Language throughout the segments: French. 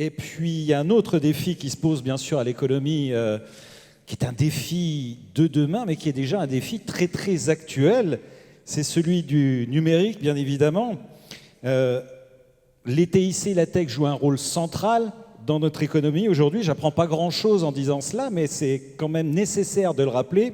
Et puis, il y a un autre défi qui se pose, bien sûr, à l'économie, qui est un défi de demain, mais qui est déjà un défi très, très actuel. C'est celui du numérique, bien évidemment. Les TIC et la tech jouent un rôle central dans notre économie aujourd'hui. J'apprends pas grand-chose en disant cela, mais c'est quand même nécessaire de le rappeler.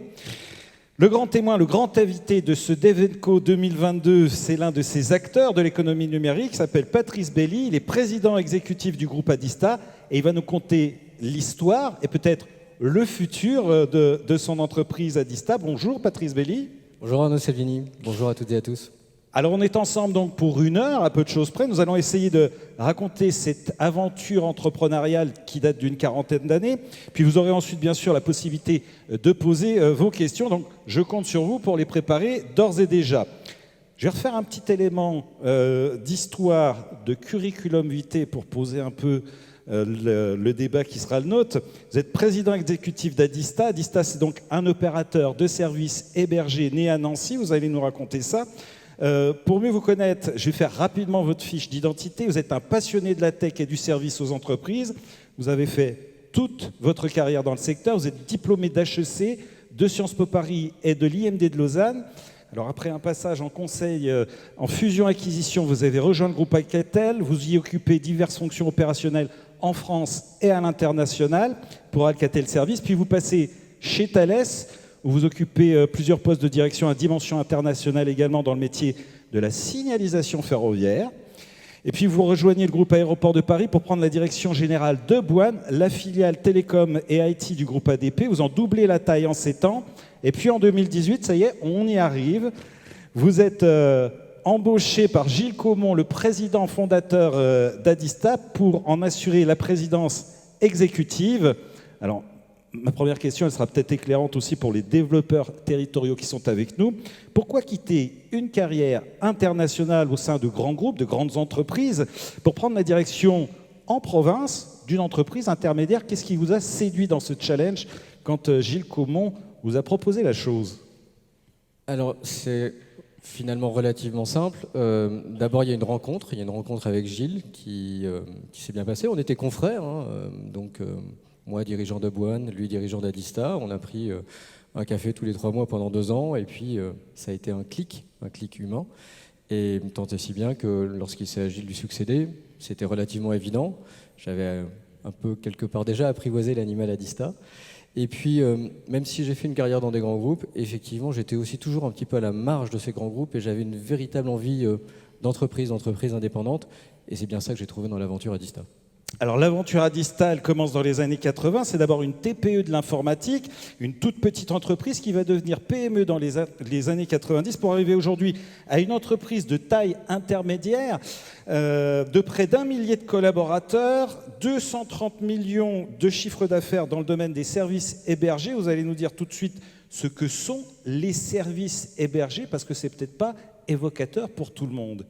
Le grand témoin, le grand invité de ce Devenco 2022, c'est l'un de ces acteurs de l'économie numérique, il s'appelle Patrice Belli, il est président exécutif du groupe Adista et il va nous conter l'histoire et peut-être le futur de son entreprise Adista. Bonjour Patrice Belli. Bonjour Arnaud Salvini, bonjour à toutes et à tous. Alors on est ensemble donc pour 1 heure, à peu de choses près. Nous allons essayer de raconter cette aventure entrepreneuriale qui date d'une 40aine d'années. Puis vous aurez ensuite bien sûr la possibilité de poser vos questions. Donc je compte sur vous pour les préparer d'ores et déjà. Je vais refaire un petit élément d'histoire, de curriculum vitae pour poser un peu le débat qui sera le nôtre. Vous êtes président exécutif d'Adista. Adista, c'est donc un opérateur de services hébergés né à Nancy. Vous allez nous raconter ça. Pour mieux vous connaître, je vais faire rapidement votre fiche d'identité. Vous êtes un passionné de la tech et du service aux entreprises. Vous avez fait toute votre carrière dans le secteur. Vous êtes diplômé d'HEC, de Sciences Po Paris et de l'IMD de Lausanne. Alors après un passage en conseil en fusion-acquisition, vous avez rejoint le groupe Alcatel. Vous y occupez diverses fonctions opérationnelles en France et à l'international pour Alcatel Service. Puis vous passez chez Thales, où vous occupez plusieurs postes de direction à dimension internationale également dans le métier de la signalisation ferroviaire. Et puis vous rejoignez le groupe Aéroport de Paris pour prendre la direction générale de Boine, la filiale télécom et IT du groupe ADP. Vous en doublez la taille en 7 ans. Et puis en 2018, ça y est, on y arrive. Vous êtes embauché par Gilles Caumont, le président fondateur d'Adista, pour en assurer la présidence exécutive. Alors, ma première question, elle sera peut-être éclairante aussi pour les développeurs territoriaux qui sont avec nous. Pourquoi quitter une carrière internationale au sein de grands groupes, de grandes entreprises, pour prendre la direction en province d'une entreprise intermédiaire? Qu'est-ce qui vous a séduit dans ce challenge quand Gilles Caumont vous a proposé la chose? Alors, c'est finalement relativement simple. D'abord, il y a une rencontre avec Gilles qui s'est bien passée. On était confrères, donc... moi, dirigeant de Boine, lui, dirigeant d'Adista. On a pris un café tous les 3 mois pendant 2 ans. Et puis, ça a été un clic humain. Et tant et si bien que lorsqu'il s'agit de lui succéder, c'était relativement évident. J'avais un peu, quelque part, déjà apprivoisé l'animal Adista. Et puis, même si j'ai fait une carrière dans des grands groupes, effectivement, j'étais aussi toujours un petit peu à la marge de ces grands groupes. Et j'avais une véritable envie d'entreprise indépendante. Et c'est bien ça que j'ai trouvé dans l'aventure Adista. Alors l'aventure Adista, elle commence dans les années 80. C'est d'abord une TPE de l'informatique, une toute petite entreprise qui va devenir PME dans les années 90 pour arriver aujourd'hui à une entreprise de taille intermédiaire de près d'1 millier de collaborateurs, 230 millions de chiffre d'affaires dans le domaine des services hébergés. Vous allez nous dire tout de suite ce que sont les services hébergés parce que c'est peut-être pas évocateur pour tout le monde.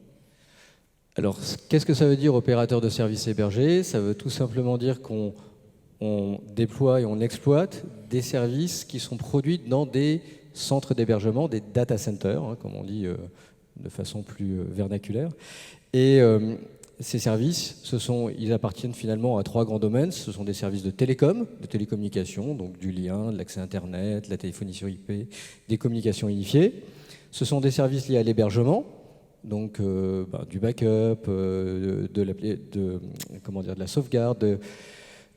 Alors, qu'est-ce que ça veut dire opérateur de services hébergés? Ça veut tout simplement dire qu'on déploie et on exploite des services qui sont produits dans des centres d'hébergement, des data centers, comme on dit de façon plus vernaculaire. Et ces services, ils appartiennent finalement à 3 grands domaines. Ce sont des services de télécommunication, donc du lien, de l'accès Internet, la téléphonie sur IP, des communications unifiées. Ce sont des services liés à l'hébergement, donc du backup, de la sauvegarde,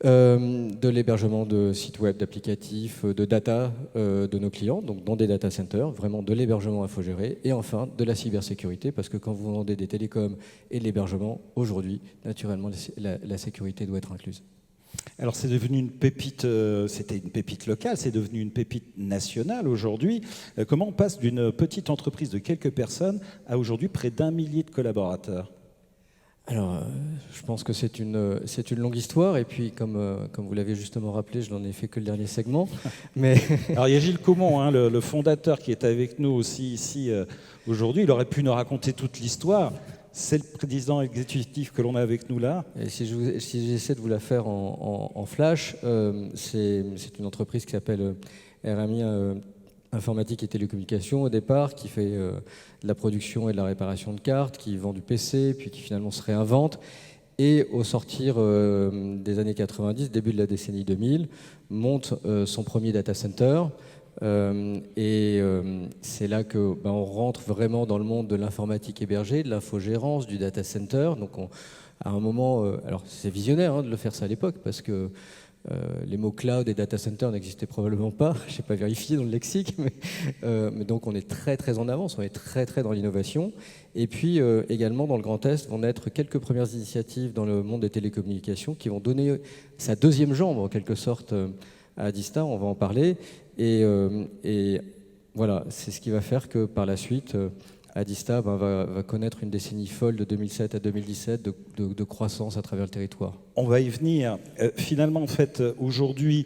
de l'hébergement de sites web, d'applicatifs, de data de nos clients, donc dans des data centers, vraiment de l'hébergement infogéré, et enfin de la cybersécurité, parce que quand vous vendez des télécoms et de l'hébergement, aujourd'hui, naturellement, la sécurité doit être incluse. Alors c'est devenu une pépite, c'était une pépite locale, c'est devenu une pépite nationale aujourd'hui. Comment on passe d'une petite entreprise de quelques personnes à aujourd'hui près d'1 millier de collaborateurs? Alors, je pense que c'est une longue histoire, et puis comme vous l'avez justement rappelé, je n'en ai fait que le dernier segment. Mais alors il y a Gilles Caumont, le fondateur qui est avec nous aussi ici aujourd'hui, il aurait pu nous raconter toute l'histoire. C'est le président exécutif que l'on a avec nous là. Et si j'essaie de vous la faire en flash, c'est une entreprise qui s'appelle RMI Informatique et Télécommunications au départ, qui fait de la production et de la réparation de cartes, qui vend du PC, puis qui finalement se réinvente. et au sortir des années 90, début de la décennie 2000, monte son premier data center. C'est là que on rentre vraiment dans le monde de l'informatique hébergée, de l'infogérance, du data center. Donc à un moment, alors c'est visionnaire de le faire ça à l'époque, parce que les mots cloud et data center n'existaient probablement pas. Je n'ai pas vérifié dans le lexique, mais donc on est très très en avance, on est très très dans l'innovation. Et puis également dans le Grand Est vont naître quelques premières initiatives dans le monde des télécommunications qui vont donner sa deuxième jambe en quelque sorte à Adista. On va en parler. Et voilà, c'est ce qui va faire que par la suite, Adista va connaître une décennie folle de 2007 à 2017 de croissance à travers le territoire. On va y venir. Finalement, en fait, aujourd'hui,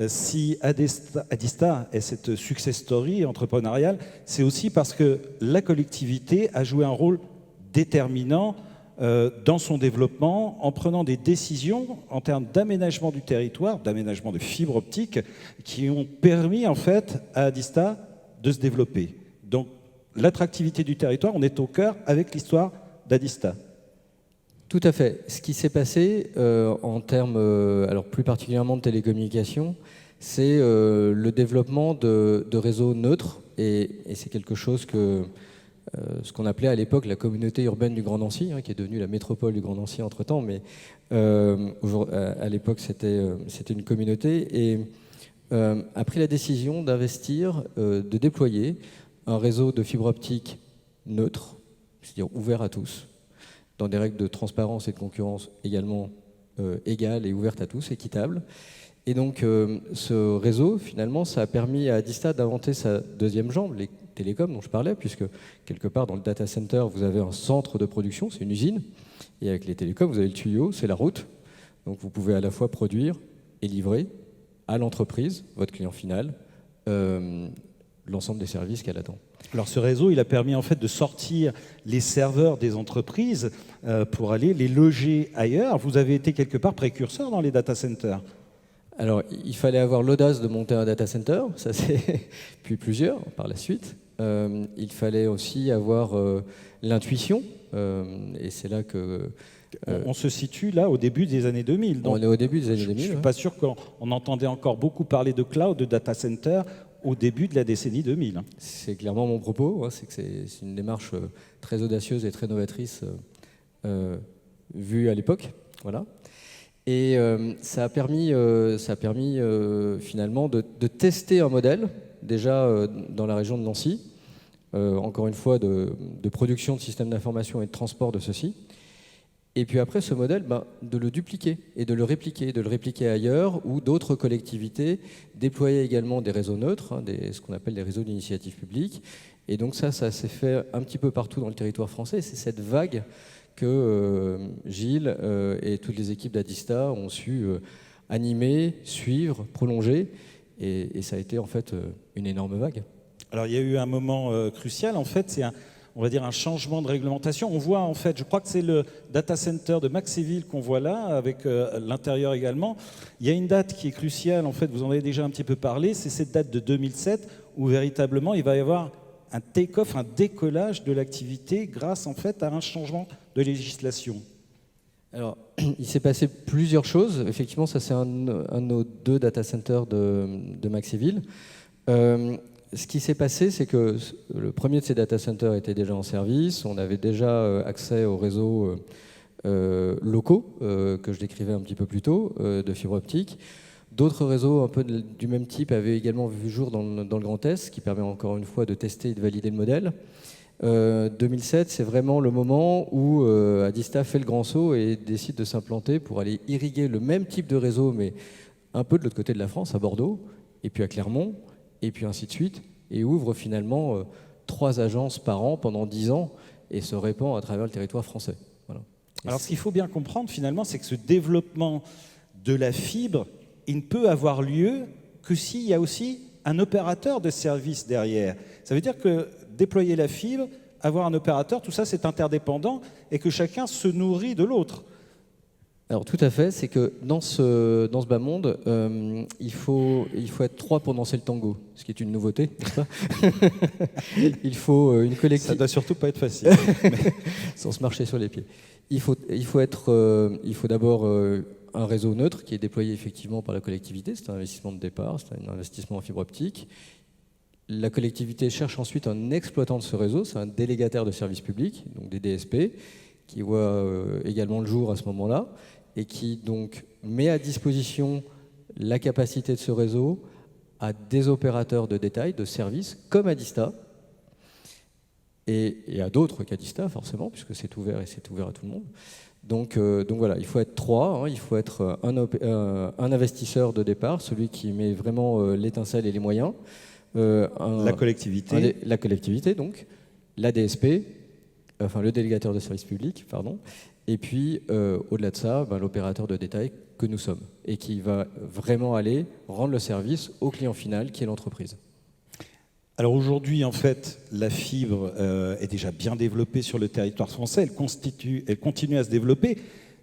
si Adista est cette success story entrepreneuriale, c'est aussi parce que la collectivité a joué un rôle déterminant dans son développement en prenant des décisions en termes d'aménagement du territoire, d'aménagement de fibres optiques qui ont permis en fait à Adista de se développer. Donc l'attractivité du territoire, on est au cœur avec l'histoire d'Adista. Tout à fait. Ce qui s'est passé en termes, alors plus particulièrement de télécommunications, c'est le développement de réseaux neutres et c'est quelque chose que ce qu'on appelait à l'époque la communauté urbaine du Grand Nancy, qui est devenue la métropole du Grand Nancy entre-temps, mais à l'époque c'était une communauté et a pris la décision d'investir, de déployer un réseau de fibre optique neutre, c'est-à-dire ouvert à tous, dans des règles de transparence et de concurrence également égales et ouvertes à tous, équitables. Et donc ce réseau, finalement, ça a permis à Adista d'inventer sa deuxième jambe, les télécoms dont je parlais, puisque quelque part dans le data center, vous avez un centre de production, c'est une usine, et avec les télécoms, vous avez le tuyau, c'est la route. Donc vous pouvez à la fois produire et livrer à l'entreprise, votre client final, l'ensemble des services qu'elle attend. Alors ce réseau, il a permis en fait de sortir les serveurs des entreprises pour aller les loger ailleurs. Vous avez été quelque part précurseur dans les data centers. Alors, il fallait avoir l'audace de monter un data center, ça c'est puis plusieurs par la suite. Il fallait aussi avoir l'intuition, et c'est là que... On se situe là au début des années 2000. Donc on est au début des années 2000. Je ne suis pas sûr qu'on entendait encore beaucoup parler de cloud, de data center au début de la décennie 2000. C'est clairement mon propos, c'est que c'est une démarche très audacieuse et très novatrice vue à l'époque. Voilà. Et ça a permis finalement de tester un modèle, déjà dans la région de Nancy, encore une fois de production de systèmes d'information et de transport de ceux-ci. Et puis après, ce modèle, de le dupliquer et de le répliquer ailleurs, où d'autres collectivités déployaient également des réseaux neutres, ce qu'on appelle des réseaux d'initiative publique. Et donc ça s'est fait un petit peu partout dans le territoire français. C'est cette vague que Gilles et toutes les équipes d'Adista ont su animer, suivre, prolonger. Et ça a été en fait une énorme vague. Alors il y a eu un moment crucial, en fait, c'est on va dire un changement de réglementation. On voit en fait, je crois que c'est le data center de Maxéville qu'on voit là, avec l'intérieur également. Il y a une date qui est cruciale, en fait, vous en avez déjà un petit peu parlé, c'est cette date de 2007 où véritablement il va y avoir un take-off, un décollage de l'activité grâce en fait à un changement de législation. Alors, il s'est passé plusieurs choses. Effectivement, ça c'est un de nos 2 data centers de Maxéville. Ce qui s'est passé, c'est que le premier de ces data centers était déjà en service. On avait déjà accès aux réseaux locaux que je décrivais un petit peu plus tôt, de fibre optique. D'autres réseaux un peu du même type avaient également vu jour dans le Grand Est, ce qui permet encore une fois de tester et de valider le modèle. 2007, c'est vraiment le moment où Adista fait le grand saut et décide de s'implanter pour aller irriguer le même type de réseau, mais un peu de l'autre côté de la France, à Bordeaux, et puis à Clermont, et puis ainsi de suite, et ouvre finalement 3 agences par an pendant 10 ans et se répand à travers le territoire français. Voilà. Alors ce qu'il faut bien comprendre finalement, c'est que ce développement de la fibre, il ne peut avoir lieu que s'il y a aussi un opérateur de service derrière. Ça veut dire que déployer la fibre, avoir un opérateur, tout ça c'est interdépendant et que chacun se nourrit de l'autre. Alors tout à fait, c'est que dans ce bas monde, il faut être trois pour danser le tango, ce qui est une nouveauté, n'est-ce pas? Il faut une Ça collectivité, doit surtout pas être facile. sans se marcher sur les pieds. Il faut d'abord un réseau neutre qui est déployé effectivement par la collectivité, c'est un investissement de départ, c'est un investissement en fibre optique. La collectivité cherche ensuite un exploitant de ce réseau, c'est un délégataire de services publics, donc des DSP, qui voit également le jour à ce moment-là, et qui donc met à disposition la capacité de ce réseau à des opérateurs de détail, de services, comme Adista, et à d'autres qu'Adista, forcément, puisque c'est ouvert et c'est ouvert à tout le monde. Donc voilà, il faut être trois, hein, il faut être un investisseur de départ, celui qui met vraiment l'étincelle et les moyens. La collectivité. La collectivité, donc, la DSP, enfin le délégataire de service public, pardon, et puis au-delà de ça, l'opérateur de détail que nous sommes, et qui va vraiment aller rendre le service au client final, qui est l'entreprise. Alors aujourd'hui, en fait, la fibre est déjà bien développée sur le territoire français, elle continue à se développer.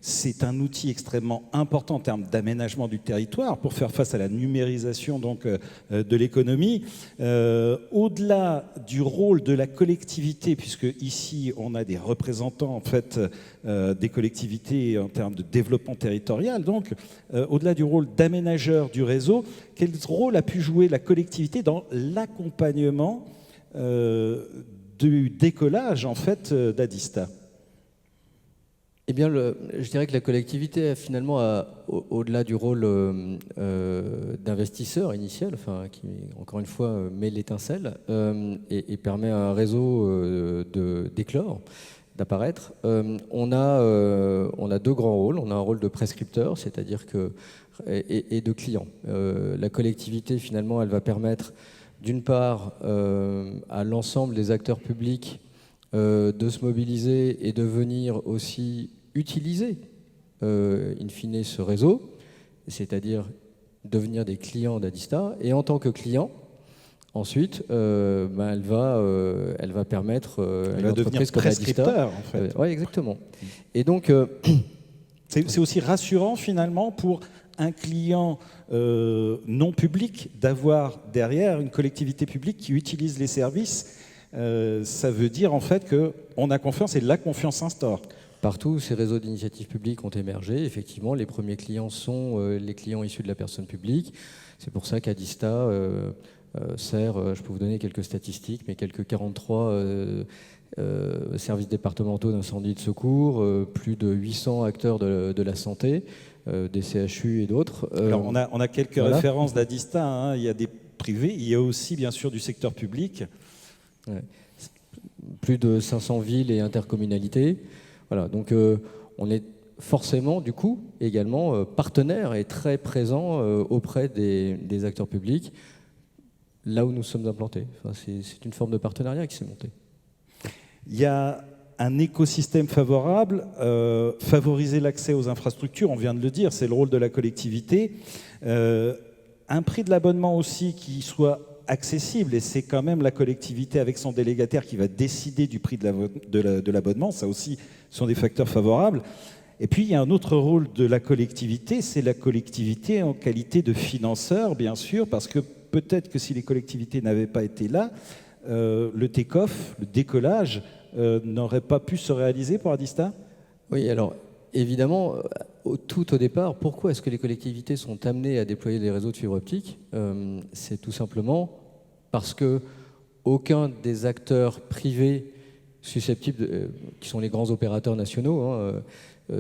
C'est un outil extrêmement important en termes d'aménagement du territoire pour faire face à la numérisation donc, de l'économie. Au-delà du rôle de la collectivité, puisque ici on a des représentants en fait, des collectivités en termes de développement territorial, donc au-delà du rôle d'aménageur du réseau, quel rôle a pu jouer la collectivité dans l'accompagnement du décollage en fait, d'Adista ? Eh bien, je dirais que la collectivité, finalement, au-delà du rôle d'investisseur initial, enfin, qui, encore une fois, met l'étincelle et permet à un réseau d'éclore, d'apparaître, on a deux grands rôles. On a un rôle de prescripteur, c'est-à-dire et de client. La collectivité, finalement, elle va permettre, d'une part, à l'ensemble des acteurs publics de se mobiliser et de venir aussi utiliser, in fine, ce réseau, c'est-à-dire devenir des clients d'Adista. Et en tant que client, ensuite, elle va permettre à une entreprise comme Adista. En fait. Oui, exactement. Et donc, c'est aussi rassurant finalement pour un client non public d'avoir derrière une collectivité publique qui utilise les services. Ça veut dire en fait qu'on a confiance et la confiance s'instaure. Partout, ces réseaux d'initiatives publiques ont émergé. Effectivement, les premiers clients sont les clients issus de la personne publique. C'est pour ça qu'Adista sert, je peux vous donner quelques statistiques, mais quelques 43 services départementaux d'incendie et de secours, plus de 800 acteurs de la santé, des CHU et d'autres. Alors on a quelques références d'Adista, hein. Il y a des privés, il y a aussi bien sûr du secteur public. Ouais. Plus de 500 villes et intercommunalités. Voilà, donc on est forcément, du coup, également partenaire et très présent auprès des acteurs publics, là où nous sommes implantés. Enfin, c'est une forme de partenariat qui s'est montée. Il y a un écosystème favorable, favoriser l'accès aux infrastructures, on vient de le dire, c'est le rôle de la collectivité. Un prix de l'abonnement aussi qui soit accessible, et c'est quand même la collectivité avec son délégataire qui va décider du prix de l'abonnement, ça aussi sont des facteurs favorables. Et puis il y a un autre rôle de la collectivité, c'est la collectivité en qualité de financeur, bien sûr, parce que peut-être que si les collectivités n'avaient pas été là, le take-off, le décollage, n'aurait pas pu se réaliser pour Adista ? Oui, alors évidemment, tout au départ, pourquoi est-ce que les collectivités sont amenées à déployer des réseaux de fibre optique ? C'est tout simplement parce que aucun des acteurs privés susceptibles, qui sont les grands opérateurs nationaux,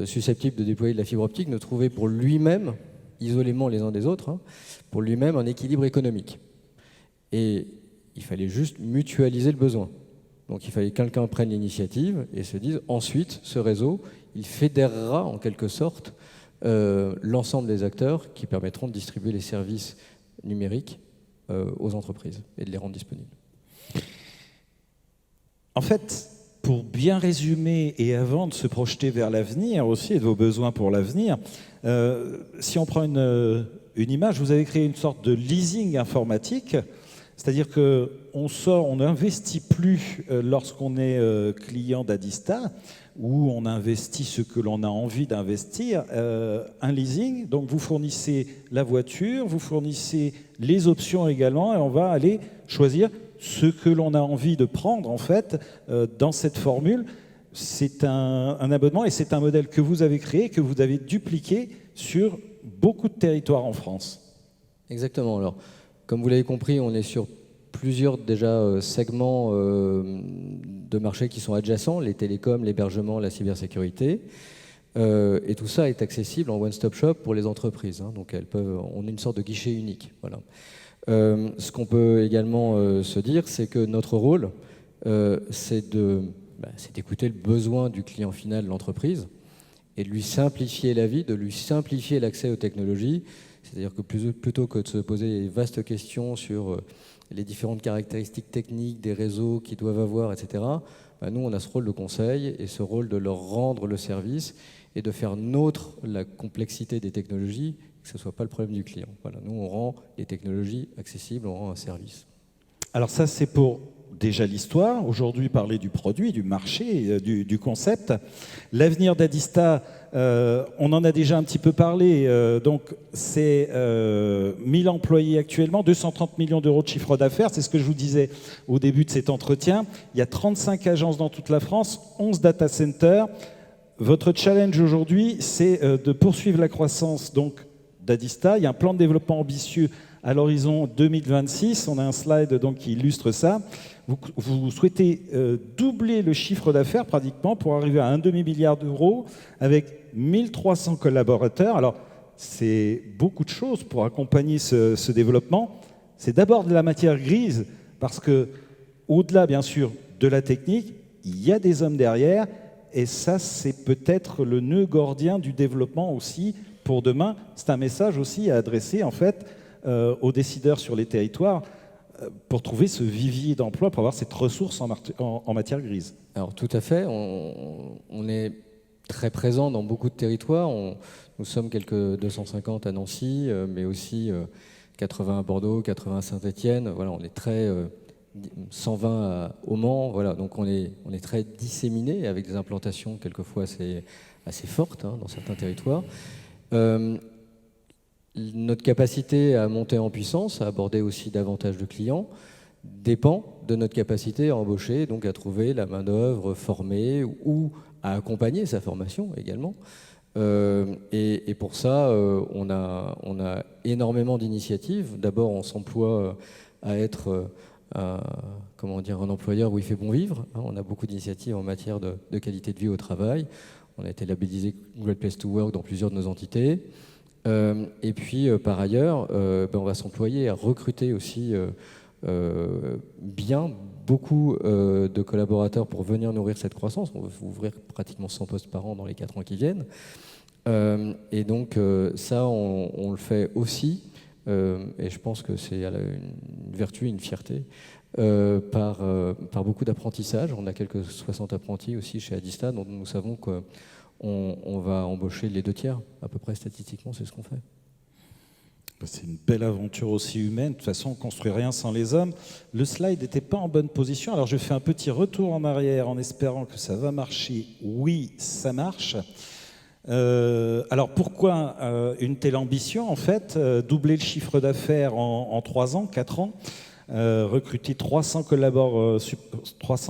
susceptibles de déployer de la fibre optique, ne trouvait pour lui-même, isolément les uns des autres, pour lui-même un équilibre économique. Et il fallait juste mutualiser le besoin. Donc il fallait que quelqu'un prenne l'initiative et se dise ensuite, ce réseau, il fédérera en quelque sorte l'ensemble des acteurs qui permettront de distribuer les services numériques aux entreprises et de les rendre disponibles. En fait, pour bien résumer et avant de se projeter vers l'avenir aussi et de vos besoins pour l'avenir, si on prend une image, vous avez créé une sorte de leasing informatique C'est-à-dire on n'investit plus lorsqu'on est client d'Adista, où on investit ce que l'on a envie d'investir, un leasing. Donc vous fournissez la voiture, vous fournissez les options également, et on va aller choisir ce que l'on a envie de prendre en fait dans cette formule. C'est un abonnement et c'est un modèle que vous avez créé, que vous avez dupliqué sur beaucoup de territoires en France. Exactement. Alors, comme vous l'avez compris, on est sur plusieurs déjà segments de marché qui sont adjacents, les télécoms, l'hébergement, la cybersécurité. Et tout ça est accessible en one-stop shop pour les entreprises. Hein, donc on a une sorte de guichet unique. Voilà. Ce qu'on peut également se dire, c'est que notre rôle, c'est d'écouter le besoin du client final de l'entreprise et de lui simplifier la vie, de lui simplifier l'accès aux technologies. C'est-à-dire que plutôt que de se poser les vastes questions sur les différentes caractéristiques techniques des réseaux qu'ils doivent avoir, etc., nous, on a ce rôle de conseil et ce rôle de leur rendre le service et de faire nôtre la complexité des technologies, que ce ne soit pas le problème du client. Voilà, nous, on rend les technologies accessibles, on rend un service. Alors ça, c'est pour déjà l'histoire. Aujourd'hui, parler du produit, du marché, du concept. L'avenir d'Adista, on en a déjà un petit peu parlé. Donc, c'est 1000 employés actuellement, 230 millions d'euros de chiffre d'affaires. C'est ce que je vous disais au début de cet entretien. Il y a 35 agences dans toute la France, 11 data centers. Votre challenge aujourd'hui, c'est de poursuivre la croissance d'Adista. Il y a un plan de développement ambitieux à l'horizon 2026. On a un slide qui illustre ça. Vous souhaitez doubler le chiffre d'affaires pratiquement pour arriver à un demi-milliard d'euros avec 1300 collaborateurs. Alors, c'est beaucoup de choses pour accompagner ce développement. C'est d'abord de la matière grise parce que, au-delà, bien sûr, de la technique, il y a des hommes derrière. Et ça, c'est peut-être le nœud gordien du développement aussi pour demain. C'est un message aussi à adresser, en fait, aux décideurs sur les territoires pour trouver ce vivier d'emploi, pour avoir cette ressource en matière grise. Alors tout à fait, on est très présent dans beaucoup de territoires. Nous sommes quelques 250 à Nancy, mais aussi 80 à Bordeaux, 80 à Saint-Étienne. Voilà, on est très 120 au Mans. Voilà, donc on est très disséminé avec des implantations quelquefois assez fortes dans certains territoires. Notre capacité à monter en puissance, à aborder aussi davantage de clients, dépend de notre capacité à embaucher, donc à trouver la main-d'œuvre formée ou à accompagner sa formation également. Et pour ça, on a énormément d'initiatives. D'abord, on s'emploie à être un employeur où il fait bon vivre. On a beaucoup d'initiatives en matière de qualité de vie au travail. On a été labellisé Great Place to Work dans plusieurs de nos entités. Et puis, par ailleurs, on va s'employer à recruter aussi beaucoup de collaborateurs pour venir nourrir cette croissance. On va ouvrir pratiquement 100 postes par an dans les 4 ans qui viennent. Et donc, ça, on le fait aussi, et je pense que c'est une vertu, une fierté, par beaucoup d'apprentissage. On a quelques 60 apprentis aussi chez Adista, dont nous savons que on va embaucher les 2 tiers, à peu près statistiquement, c'est ce qu'on fait. C'est une belle aventure aussi humaine. De toute façon, on ne construit rien sans les hommes. Le slide n'était pas en bonne position. Alors, je fais un petit retour en arrière en espérant que ça va marcher. Oui, ça marche. Alors, pourquoi une telle ambition, en fait? Doubler le chiffre d'affaires en 3 ans, 4 ans, recruter 300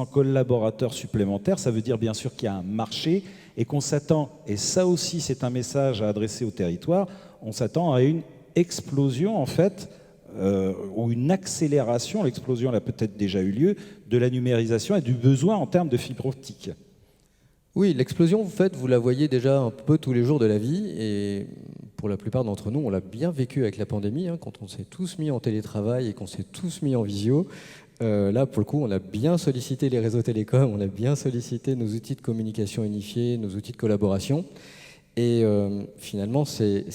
collaborateurs supplémentaires, ça veut dire bien sûr qu'il y a un marché et qu'on s'attend, et ça aussi c'est un message à adresser au territoire, on s'attend à une explosion en fait, ou une accélération, l'explosion elle a peut-être déjà eu lieu, de la numérisation et du besoin en termes de fibre optique. Oui, l'explosion, en fait, vous la voyez déjà un peu tous les jours de la vie, et pour la plupart d'entre nous, on l'a bien vécu avec la pandémie, quand on s'est tous mis en télétravail et qu'on s'est tous mis en visio. Là, pour le coup, on a bien sollicité les réseaux télécoms, on a bien sollicité nos outils de communication unifiés, nos outils de collaboration. Et finalement, c'est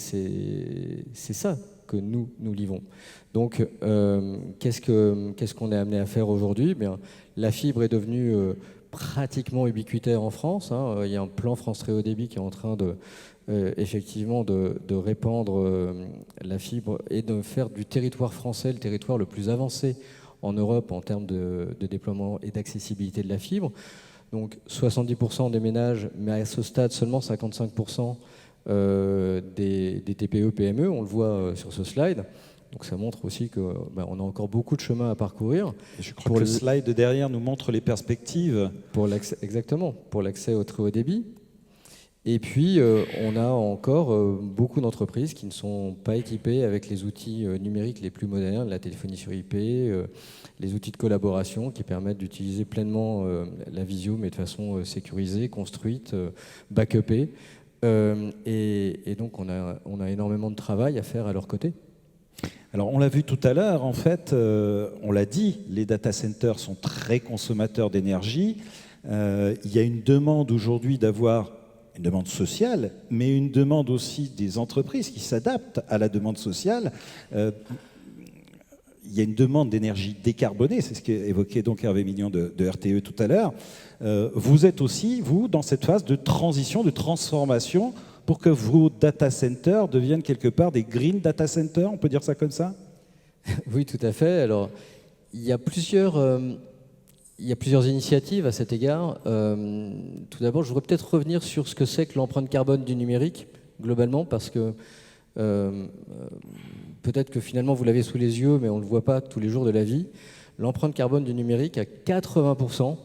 ça que nous livrons. Donc, qu'est-ce qu'on est amené à faire aujourd'hui? Bien, la fibre est devenue pratiquement ubiquitaire en France. Hein. Il y a un plan France Très Haut Débit qui est en train effectivement de répandre la fibre et de faire du territoire français le territoire le plus avancé en Europe en termes de déploiement et d'accessibilité de la fibre. Donc 70% des ménages, mais à ce stade seulement 55% des TPE, PME, on le voit sur ce slide. Donc ça montre aussi qu'on a encore beaucoup de chemin à parcourir. Et je crois que le slide derrière nous montre les perspectives. Exactement, pour l'accès au très haut débit. Et puis, on a encore beaucoup d'entreprises qui ne sont pas équipées avec les outils numériques les plus modernes, la téléphonie sur IP, les outils de collaboration qui permettent d'utiliser pleinement la visio, mais de façon sécurisée, construite, backupée. Et donc, on a énormément de travail à faire à leur côté. Alors, on l'a vu tout à l'heure, en fait, on l'a dit, les data centers sont très consommateurs d'énergie. Il y a une demande aujourd'hui d'avoir une demande sociale, mais une demande aussi des entreprises qui s'adaptent à la demande sociale. Il y a une demande d'énergie décarbonée, c'est ce qu'évoquait donc Hervé Mignon de RTE tout à l'heure. Vous êtes aussi, vous, dans cette phase de transition, de transformation, pour que vos data centers deviennent quelque part des green data centers, on peut dire ça comme ça? Oui, tout à fait. Alors, il y a plusieurs initiatives à cet égard. Tout d'abord, je voudrais peut-être revenir sur ce que c'est que l'empreinte carbone du numérique, globalement, parce que peut-être que finalement vous l'avez sous les yeux, mais on ne le voit pas tous les jours de la vie. L'empreinte carbone du numérique, à 80%,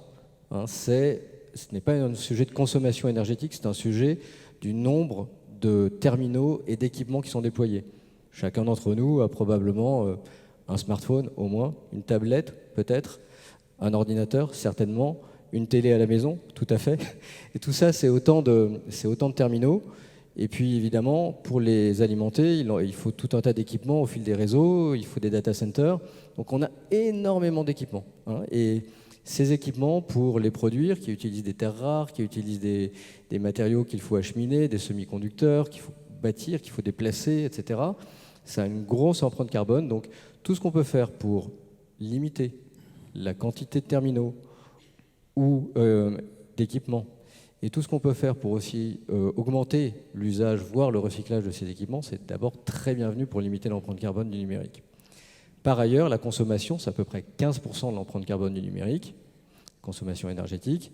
ce n'est pas un sujet de consommation énergétique, c'est un sujet du nombre de terminaux et d'équipements qui sont déployés. Chacun d'entre nous a probablement un smartphone au moins, une tablette peut-être, un ordinateur certainement, une télé à la maison, tout à fait. Et tout ça, c'est autant de terminaux. Et puis évidemment, pour les alimenter, il faut tout un tas d'équipements au fil des réseaux, il faut des data centers. Donc on a énormément d'équipements. Et ces équipements, pour les produire, qui utilisent des terres rares, qui utilisent des matériaux qu'il faut acheminer, des semi-conducteurs, qu'il faut bâtir, qu'il faut déplacer, etc., ça a une grosse empreinte carbone. Donc tout ce qu'on peut faire pour limiter la quantité de terminaux ou d'équipements, et tout ce qu'on peut faire pour aussi augmenter l'usage, voire le recyclage de ces équipements, c'est d'abord très bienvenu pour limiter l'empreinte carbone du numérique. Par ailleurs, la consommation, c'est à peu près 15% de l'empreinte carbone du numérique, consommation énergétique.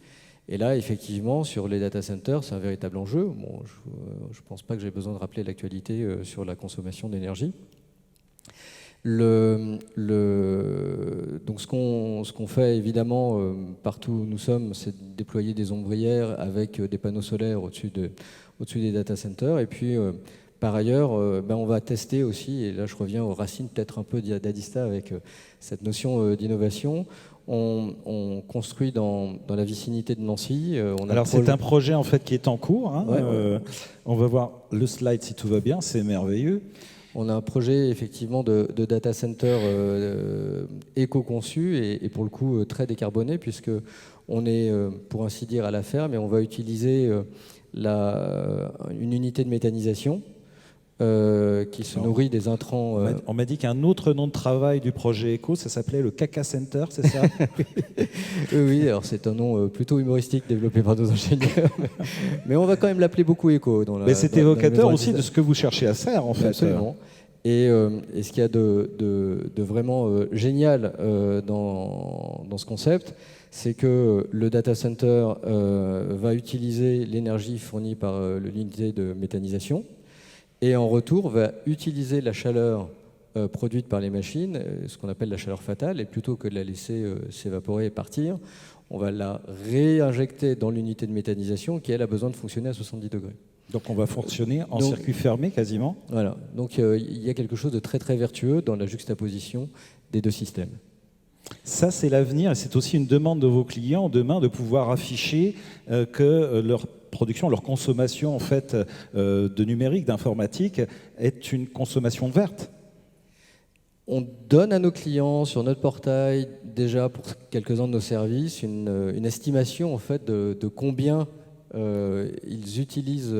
Et là, effectivement, sur les data centers, c'est un véritable enjeu. Bon, je ne pense pas que j'ai besoin de rappeler l'actualité sur la consommation d'énergie. Donc ce qu'on fait évidemment partout où nous sommes, c'est de déployer des ombrières avec des panneaux solaires au-dessus des data centers. Et puis par ailleurs, on va tester aussi, et là je reviens aux racines peut-être un peu d'Adista avec cette notion d'innovation. On construit dans la vicinité de Nancy. Alors c'est un projet en fait qui est en cours. On va voir le slide si tout va bien, c'est merveilleux. On a un projet effectivement de data center éco-conçu et pour le coup très décarboné, puisque on est pour ainsi dire à la ferme et on va utiliser une unité de méthanisation qui se nourrit des intrants. On m'a dit qu'un autre nom de travail du projet Eco, ça s'appelait le Caca Center, c'est ça? Oui, alors c'est un nom plutôt humoristique développé par nos ingénieurs, mais on va quand même l'appeler beaucoup Eco. Mais c'est évocateur aussi de ce que vous cherchez à faire, en fait. Absolument. Et ce qu'il y a de vraiment génial dans ce concept, c'est que le data center va utiliser l'énergie fournie par l'unité de méthanisation et en retour va utiliser la chaleur produite par les machines, ce qu'on appelle la chaleur fatale, et plutôt que de la laisser s'évaporer et partir, on va la réinjecter dans l'unité de méthanisation qui, elle, a besoin de fonctionner à 70 degrés. Donc on va fonctionner en circuit fermé quasiment. Voilà, donc il y a quelque chose de très très vertueux dans la juxtaposition des deux systèmes. Ça, c'est l'avenir et c'est aussi une demande de vos clients demain de pouvoir afficher que leur production, leur consommation en fait, de numérique, d'informatique est une consommation verte. On donne à nos clients sur notre portail, déjà pour quelques-uns de nos services, une estimation en fait, de combien ils utilisent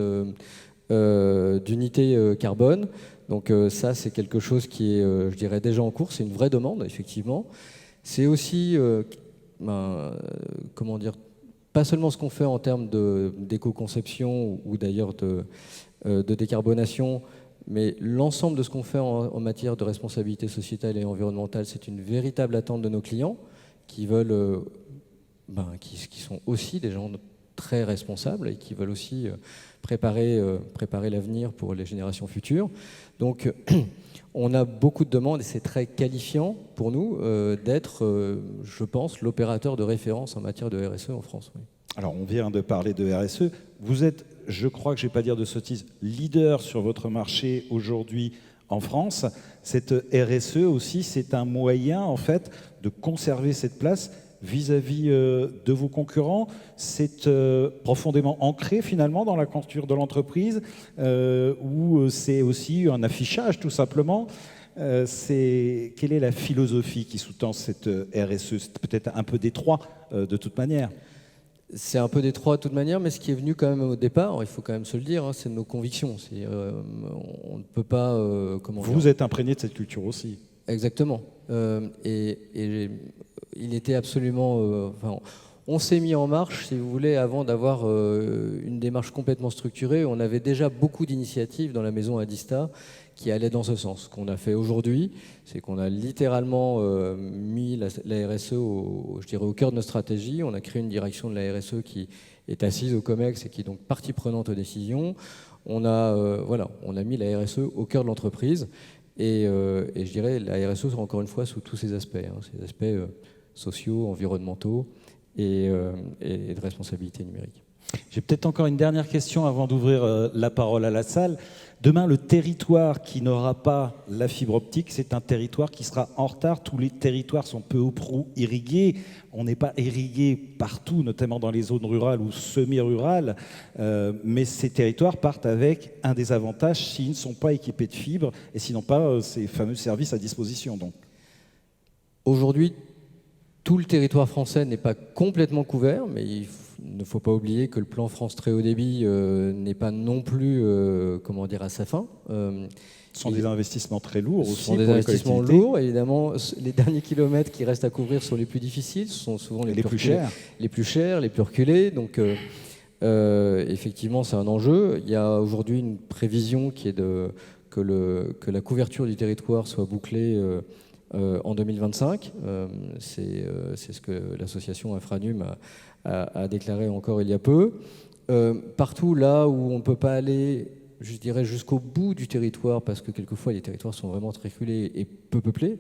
d'unités carbone. Donc ça, c'est quelque chose qui est, je dirais, déjà en cours. C'est une vraie demande, effectivement. C'est aussi, comment dire, pas seulement ce qu'on fait en termes d'éco-conception ou d'ailleurs de décarbonation, mais l'ensemble de ce qu'on fait en matière de responsabilité sociétale et environnementale, c'est une véritable attente de nos clients qui veulent, qui sont aussi des gens très responsables et qui veulent aussi préparer l'avenir pour les générations futures. Donc, on a beaucoup de demandes et c'est très qualifiant pour nous d'être, je pense, l'opérateur de référence en matière de RSE en France. Oui. Alors, on vient de parler de RSE. Vous êtes, je crois que je ne vais pas dire de sottise, leader sur votre marché aujourd'hui en France. Cette RSE aussi, c'est un moyen, en fait, de conserver cette place vis-à-vis de vos concurrents. C'est profondément ancré, finalement, dans la culture de l'entreprise, ou c'est aussi un affichage, tout simplement. Quelle est la philosophie qui sous-tend cette RSE? C'est peut-être un peu détroit, de toute manière. C'est un peu détroit de toute manière, mais ce qui est venu quand même au départ, il faut quand même se le dire, hein, c'est nos convictions. On ne peut pas... Vous êtes imprégné de cette culture aussi. Exactement. Et il était absolument... on s'est mis en marche, si vous voulez, avant d'avoir une démarche complètement structurée. On avait déjà beaucoup d'initiatives dans la maison Adista qui allaient dans ce sens. Ce qu'on a fait aujourd'hui, c'est qu'on a littéralement mis la RSE je dirais, au cœur de notre stratégie. On a créé une direction de la RSE qui est assise au COMEX et qui est donc partie prenante aux décisions. On a mis la RSE au cœur de l'entreprise. Et je dirais la RSE, encore une fois, sous tous ces aspects, ces aspects sociaux, environnementaux et de responsabilité numérique. J'ai peut-être encore une dernière question avant d'ouvrir la parole à la salle. Demain, le territoire qui n'aura pas la fibre optique, c'est un territoire qui sera en retard. Tous les territoires sont peu ou prou irrigués. On n'est pas irrigué partout, notamment dans les zones rurales ou semi-rurales. Mais ces territoires partent avec un désavantage s'ils ne sont pas équipés de fibre et s'ils n'ont pas ces fameux services à disposition. Donc. Aujourd'hui, tout le territoire français n'est pas complètement couvert, mais il ne faut pas oublier que le plan France très haut débit n'est pas non plus à sa fin. Ce sont des investissements très lourds aussi. Ce sont des investissements lourds, évidemment. Les derniers kilomètres qui restent à couvrir sont les plus difficiles, ce sont souvent les plus chers. Les plus chers, les plus reculés. Donc, effectivement, c'est un enjeu. Il y a aujourd'hui une prévision qui est que la couverture du territoire soit bouclée en 2025. C'est ce que l'association Infranum a déclaré encore il y a peu. Partout là où on ne peut pas aller, je dirais, jusqu'au bout du territoire, parce que quelquefois les territoires sont vraiment très reculés et peu peuplés,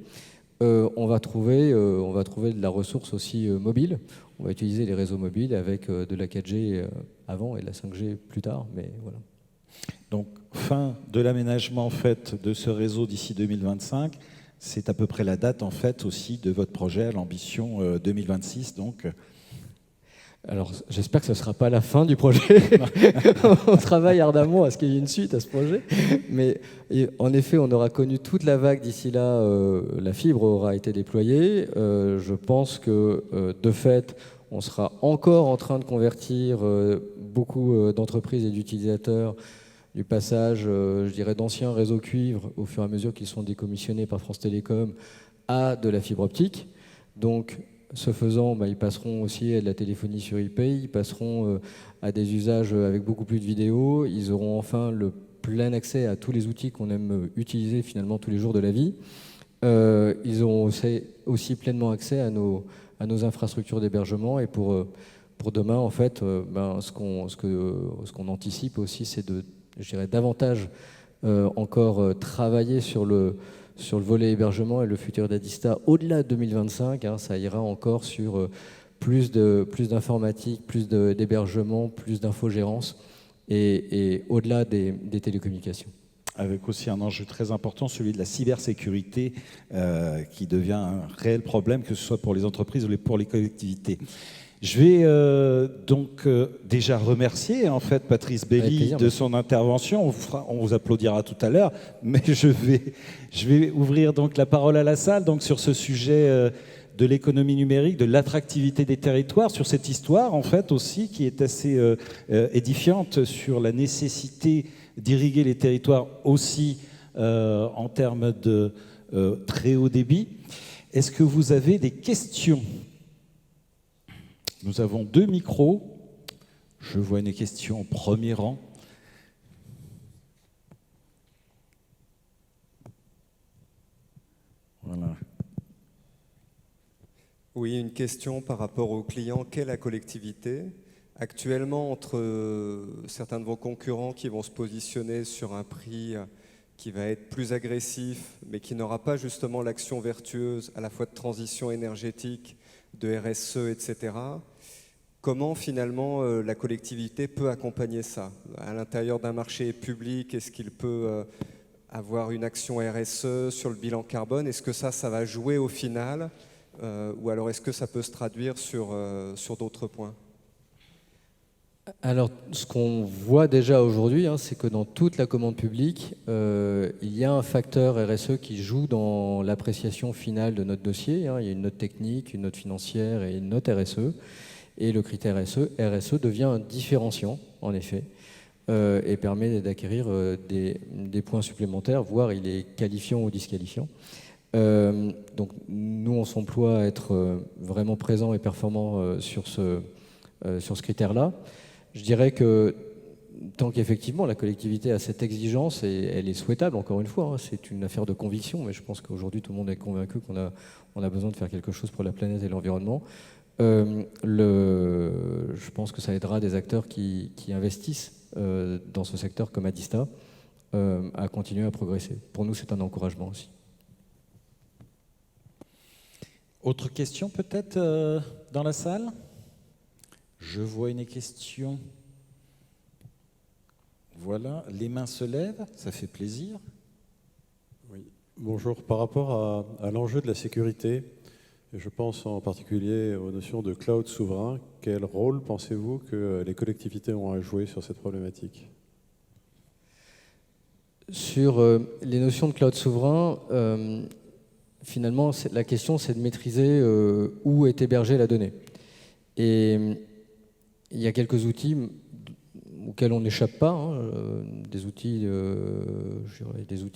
on va trouver de la ressource aussi mobile. On va utiliser les réseaux mobiles avec de la 4G avant et de la 5G plus tard, mais voilà. Donc, fin de l'aménagement en fait de ce réseau d'ici 2025. C'est à peu près la date en fait aussi de votre projet, l'ambition 2026 donc. Alors j'espère que ce ne sera pas la fin du projet. On travaille ardemment à ce qu'il y ait une suite à ce projet. Mais en effet, on aura connu toute la vague d'ici là. La fibre aura été déployée. Je pense que de fait, on sera encore en train de convertir beaucoup d'entreprises et d'utilisateurs du passage, je dirais, d'anciens réseaux cuivre au fur et à mesure qu'ils sont décommissionnés par France Télécom à de la fibre optique. Donc, ce faisant, ils passeront aussi à de la téléphonie sur IP, ils passeront à des usages avec beaucoup plus de vidéos, ils auront enfin le plein accès à tous les outils qu'on aime utiliser finalement tous les jours de la vie. Ils auront aussi pleinement accès à nos infrastructures d'hébergement et pour demain, en fait, ce qu'on anticipe aussi, c'est je dirais, davantage encore travailler sur le volet hébergement et le futur d'Adista au-delà de 2025. Ça ira encore sur plus d'informatique, plus d'hébergement, plus d'infogérance et au-delà des télécommunications. Avec aussi un enjeu très important, celui de la cybersécurité, qui devient un réel problème, que ce soit pour les entreprises ou pour les collectivités. Je vais donc déjà remercier en fait Patrice Belli de son intervention. On vous applaudira tout à l'heure, mais je vais ouvrir donc la parole à la salle donc sur ce sujet de l'économie numérique, de l'attractivité des territoires, sur cette histoire en fait aussi qui est assez édifiante sur la nécessité d'irriguer les territoires aussi en termes de très haut débit. Est-ce que vous avez des questions ? Nous avons 2 micros. Je vois une question au premier rang. Voilà. Oui, une question par rapport au client. Qu'est la collectivité? Actuellement, entre certains de vos concurrents qui vont se positionner sur un prix qui va être plus agressif, mais qui n'aura pas justement l'action vertueuse à la fois de transition énergétique, de RSE, etc. Comment finalement la collectivité peut accompagner ça? À l'intérieur d'un marché public, est-ce qu'il peut avoir une action RSE sur le bilan carbone? Est-ce que ça va jouer au final? Ou alors est-ce que ça peut se traduire sur d'autres points? Alors, ce qu'on voit déjà aujourd'hui, c'est que dans toute la commande publique, il y a un facteur RSE qui joue dans l'appréciation finale de notre dossier. Il y a une note technique, une note financière et une note RSE. Et le critère RSE devient un différenciant, en effet, et permet d'acquérir des points supplémentaires, voire il est qualifiant ou disqualifiant. Donc, nous, on s'emploie à être vraiment présent et performant sur ce critère-là. Je dirais que tant qu'effectivement la collectivité a cette exigence, et elle est souhaitable, encore une fois, c'est une affaire de conviction, mais je pense qu'aujourd'hui tout le monde est convaincu qu'on a besoin de faire quelque chose pour la planète et l'environnement. Je pense que ça aidera des acteurs qui investissent dans ce secteur comme Adista à continuer à progresser. Pour nous, c'est un encouragement aussi. Autre question peut-être dans la salle? Je vois une question. Voilà, les mains se lèvent, ça fait plaisir. Oui. Bonjour, par rapport à l'enjeu de la sécurité, je pense en particulier aux notions de cloud souverain, quel rôle pensez-vous que les collectivités ont à jouer sur cette problématique? Sur les notions de cloud souverain, finalement, la question, c'est de maîtriser où est hébergée la donnée. Et il y a quelques outils auxquels on n'échappe pas, des outils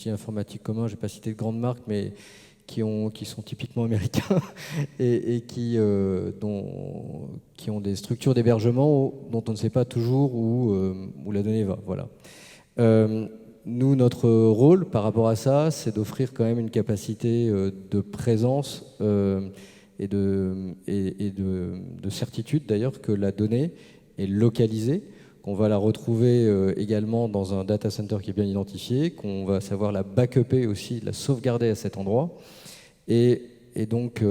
informatiques communs, je n'ai pas cité de grandes marques, mais qui sont typiquement américains et qui ont des structures d'hébergement dont on ne sait pas toujours où la donnée va. Voilà. Nous, notre rôle par rapport à ça, c'est d'offrir quand même une capacité de présence et de certitude d'ailleurs que la donnée est localisée, qu'on va la retrouver également dans un data center qui est bien identifié, qu'on va savoir la backuper aussi, la sauvegarder à cet endroit. Et donc,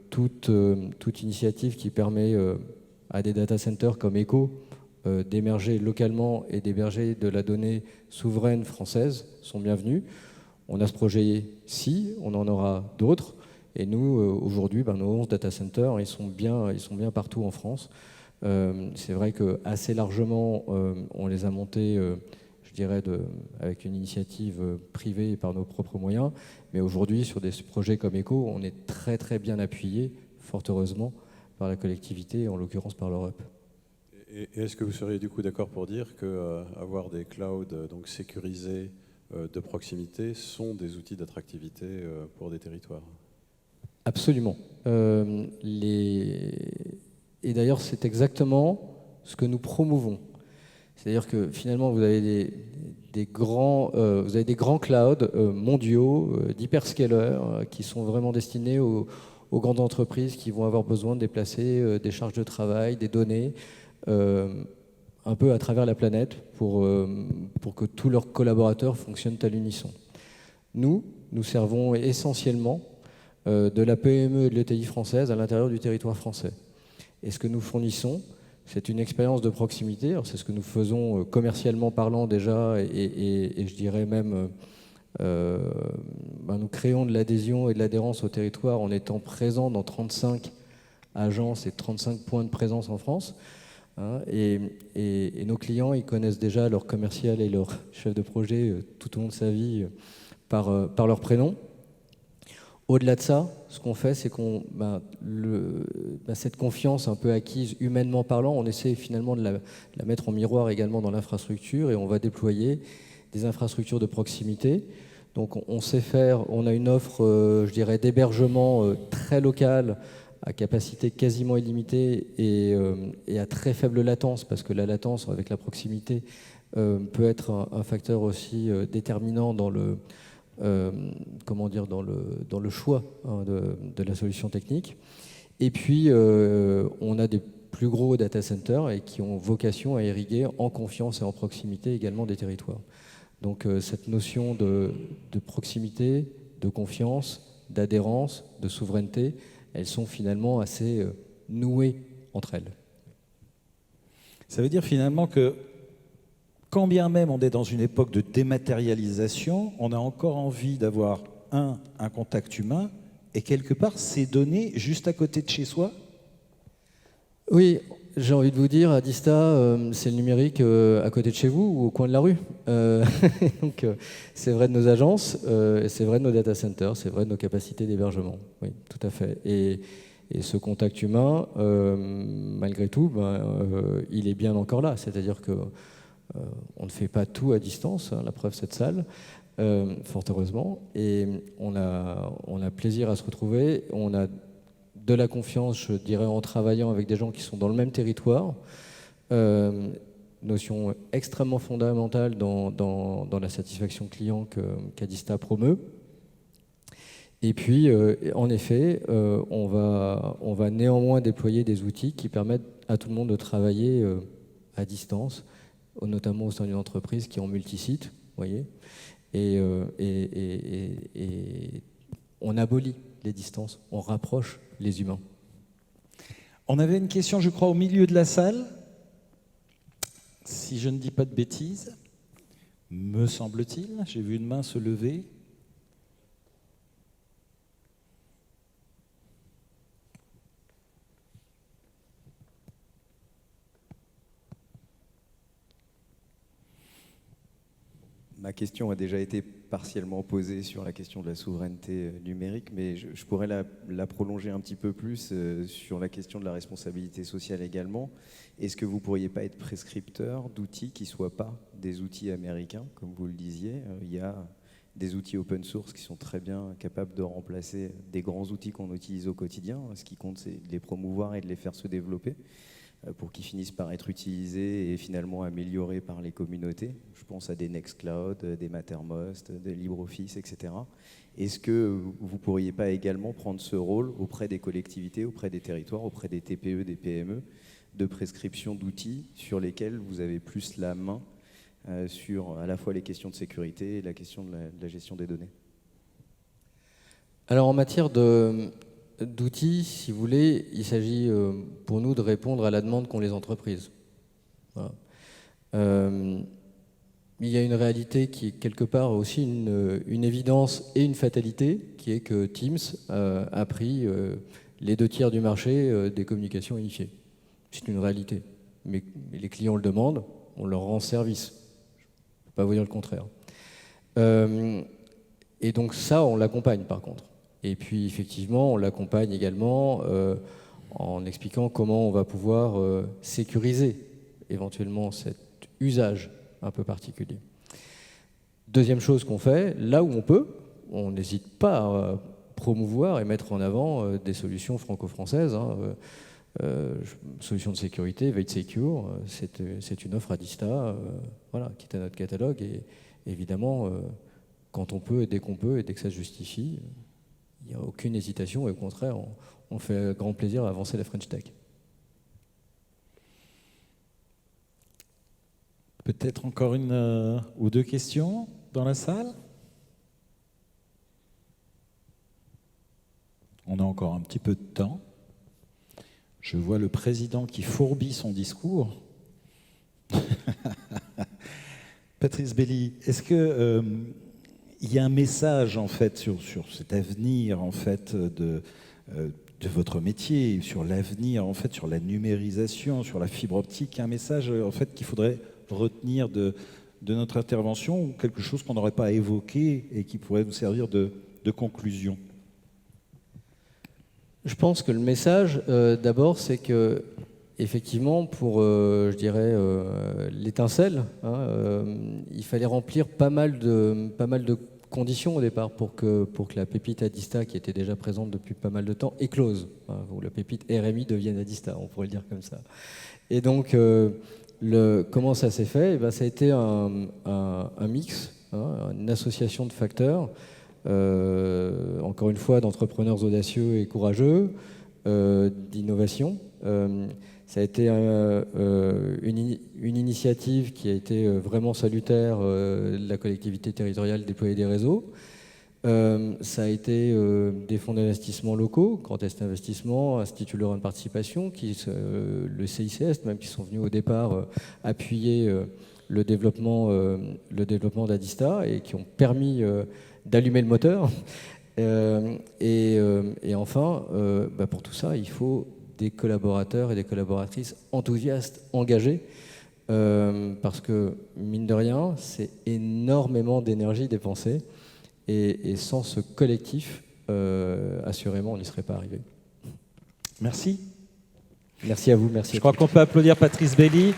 toute initiative qui permet à des data centers comme ECO d'émerger localement et d'héberger de la donnée souveraine française sont bienvenues. On a ce projet-ci, on en aura d'autres. Et nous, aujourd'hui, nos 11 data centers, ils sont bien partout en France. C'est vrai qu'assez largement, on les a montés, je dirais, avec une initiative privée et par nos propres moyens. Mais aujourd'hui, sur des projets comme ECO, on est très très bien appuyé, fort heureusement, par la collectivité, en l'occurrence par l'Europe. Et est-ce que vous seriez du coup d'accord pour dire qu'avoir des clouds donc sécurisés de proximité sont des outils d'attractivité pour des territoires? Absolument. Et d'ailleurs, c'est exactement ce que nous promouvons. C'est-à-dire que finalement, vous avez des grands clouds mondiaux, d'hyperscalers, qui sont vraiment destinés aux grandes entreprises qui vont avoir besoin de déplacer des charges de travail, des données, un peu à travers la planète pour que tous leurs collaborateurs fonctionnent à l'unisson. Nous servons essentiellement de la PME et de l'ETI française à l'intérieur du territoire français. Et ce que nous fournissons, c'est une expérience de proximité. C'est ce que nous faisons commercialement parlant déjà, et je dirais même, nous créons de l'adhésion et de l'adhérence au territoire en étant présents dans 35 agences et 35 points de présence en France. Et nos clients, ils connaissent déjà leur commercial et leur chef de projet tout au long de sa vie par leur prénom. Au-delà de ça, ce qu'on fait, c'est cette confiance un peu acquise humainement parlant, on essaie finalement de la mettre en miroir également dans l'infrastructure, et on va déployer des infrastructures de proximité. Donc on sait faire, on a une offre, je dirais, d'hébergement très locale à capacité quasiment illimitée et à très faible latence, parce que la latence avec la proximité peut être un facteur aussi déterminant dans le, dans le choix de la solution technique. Et puis, on a des plus gros data centers et qui ont vocation à irriguer en confiance et en proximité également des territoires. Donc cette notion de proximité, de confiance, d'adhérence, de souveraineté, elles sont finalement assez nouées entre elles. Ça veut dire finalement que quand bien même on est dans une époque de dématérialisation, on a encore envie d'avoir un contact humain et quelque part ces données juste à côté de chez soi. Oui, j'ai envie de vous dire, à Dista, c'est le numérique à côté de chez vous ou au coin de la rue. Donc, c'est vrai de nos agences, c'est vrai de nos data centers, c'est vrai de nos capacités d'hébergement. Oui, tout à fait. Et ce contact humain, malgré tout, il est bien encore là. C'est-à-dire que on ne fait pas tout à distance, hein, la preuve cette salle, fort heureusement. Et on a plaisir à se retrouver. On a de la confiance, je dirais, en travaillant avec des gens qui sont dans le même territoire. Notion extrêmement fondamentale dans la satisfaction client qu'Adista promeut. Et puis, en effet, on va néanmoins déployer des outils qui permettent à tout le monde de travailler à distance, notamment au sein d'une entreprise qui est en multisite, vous voyez. Et on abolit les distances, on rapproche les humains. On avait une question, je crois, au milieu de la salle. Si je ne dis pas de bêtises, me semble-t-il, j'ai vu une main se lever. Ma question a déjà été partiellement posée sur la question de la souveraineté numérique, mais je pourrais la prolonger un petit peu plus sur la question de la responsabilité sociale également. Est-ce que vous ne pourriez pas être prescripteur d'outils qui ne soient pas des outils américains, comme vous le disiez? Il y a des outils open source qui sont très bien capables de remplacer des grands outils qu'on utilise au quotidien. Ce qui compte, c'est de les promouvoir et de les faire se développer pour qu'ils finissent par être utilisés et finalement améliorés par les communautés. Je pense à des Nextcloud, des Mattermost, des LibreOffice, etc. Est-ce que vous ne pourriez pas également prendre ce rôle auprès des collectivités, auprès des territoires, auprès des TPE, des PME, de prescription d'outils sur lesquels vous avez plus la main sur à la fois les questions de sécurité et la question de la gestion des données? Alors en matière d'outils, si vous voulez, il s'agit pour nous de répondre à la demande qu'ont les entreprises. Voilà. Il y a une réalité qui est quelque part aussi une évidence et une fatalité, qui est que Teams a pris les 2/3 du marché des communications unifiées. C'est une réalité. Mais les clients le demandent, on leur rend service. Je ne peux pas vous dire le contraire. Et donc ça, on l'accompagne par contre. Et puis effectivement, on l'accompagne également en expliquant comment on va pouvoir sécuriser éventuellement cet usage un peu particulier. Deuxième chose qu'on fait, là où on peut, on n'hésite pas à promouvoir et mettre en avant des solutions franco-françaises. Solutions de sécurité, Veil Secure, c'est une offre à Dista voilà, qui est à notre catalogue. Et évidemment, quand on peut et dès qu'on peut et dès que ça se justifie, il n'y a aucune hésitation et au contraire, on fait grand plaisir à avancer la French Tech. Peut-être encore une ou deux questions dans la salle? On a encore un petit peu de temps. Je vois le président qui fourbit son discours. Patrice Belli, est-ce que il y a un message en fait sur cet avenir en fait de votre métier, sur l'avenir en fait, sur la numérisation, sur la fibre optique, il y a un message en fait qu'il faudrait retenir de notre intervention, ou quelque chose qu'on n'aurait pas évoqué et qui pourrait nous servir de conclusion? Je pense que le message, d'abord, c'est que effectivement, pour, je dirais, l'étincelle, il fallait remplir pas mal de condition au départ pour que la pépite Adista, qui était déjà présente depuis pas mal de temps, éclose, hein, ou la pépite RMI devienne Adista, on pourrait le dire comme ça. Et donc, comment ça s'est fait? Ça a été un mix, hein, une association de facteurs, encore une fois, d'entrepreneurs audacieux et courageux, d'innovation. Ça a été une initiative qui a été vraiment salutaire de la collectivité territoriale déployer des réseaux. Ça a été des fonds d'investissement locaux, Grand Est Investissement, Institut Lorrain de Participation, le CICS même, qui sont venus au départ appuyer le développement d'Adista et qui ont permis d'allumer le moteur. Et enfin, pour tout ça, il faut des collaborateurs et des collaboratrices enthousiastes, engagés, parce que, mine de rien, c'est énormément d'énergie dépensée, et sans ce collectif, assurément, on n'y serait pas arrivé. Merci. Merci à vous. Merci. Je crois qu'on peut applaudir Patrice Belli.